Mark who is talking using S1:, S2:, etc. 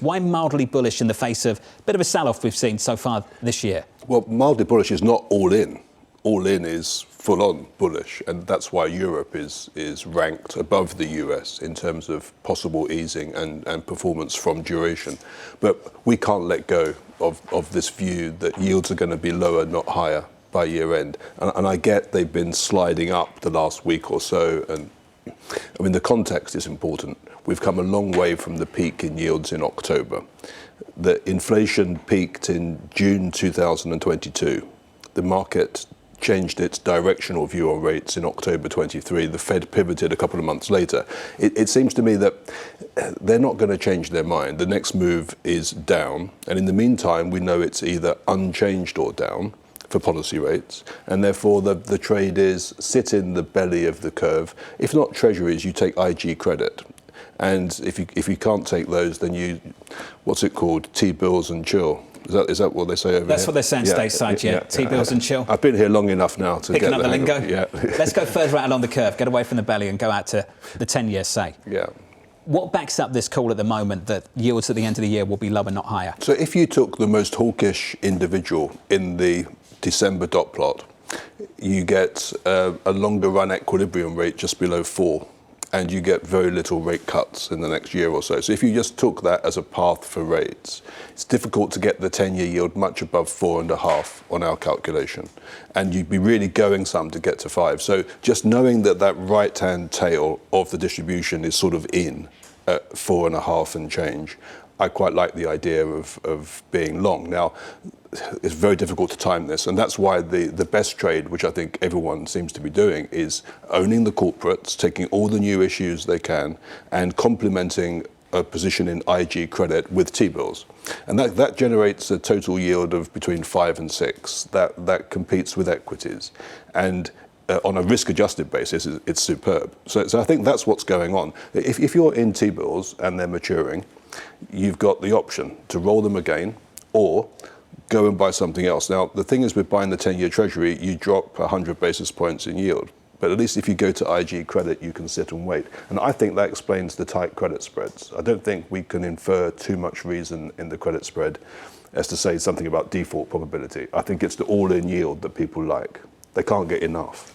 S1: Why mildly bullish in the face of a bit of a sell-off we've seen so far this year?
S2: Well, mildly bullish is not all in. All in is full-on bullish, and that's why Europe is ranked above the US in terms of possible easing and performance from duration. But we can't let go of this view that yields are going to be lower, not higher, by year end. And I get they've been sliding up the last week or so, and I mean, the context is important. We've come a long way from the peak in yields in October. The inflation peaked in June 2022. The market changed its directional view on rates in October 23. The Fed pivoted a couple of months later. It seems to me that they're not going to change their mind. The next move is down. And in the meantime, we know it's either unchanged or down for policy rates, and therefore the trade is sit in the belly of the curve. If not treasuries, you take IG credit, and if you can't take those, then you, what's it called, T-bills and chill. Is that what they say over
S1: That's
S2: here?
S1: what they're saying stateside, yeah. T-bills and chill.
S2: I've been here long enough now to
S1: Picking
S2: get
S1: up the lingo.
S2: Yeah.
S1: Let's go further out along the curve, get away from the belly, and go out to the 10-year, say.
S2: Yeah.
S1: What backs up this call at the moment that yields at the end of the year will be lower, not higher?
S2: So if you took the most hawkish individual in the December dot plot, you get a longer run equilibrium rate just below 4, and you get very little rate cuts in the next year or so. So if you just took that as a path for rates, it's difficult to get the 10-year yield much above 4.5 on our calculation, and you'd be really going some to get to 5. So just knowing that that right-hand tail of the distribution is sort of in at 4.5 and change, I quite like the idea of being long. Now, it's very difficult to time this, and that's why the best trade, which I think everyone seems to be doing, is owning the corporates, taking all the new issues they can, and complementing a position in IG credit with T-bills. And that generates a total yield of between 5 and 6 that competes with equities. And on a risk-adjusted basis, it's superb. So I think that's what's going on. If you're in T-bills and they're maturing, you've got the option to roll them again or go and buy something else. Now, the thing is with buying the 10-year Treasury, you drop 100 basis points in yield. But at least if you go to IG credit, you can sit and wait. And I think that explains the tight credit spreads. I don't think we can infer too much reason in the credit spread as to say something about default probability. I think it's the all-in yield that people like. They can't get enough.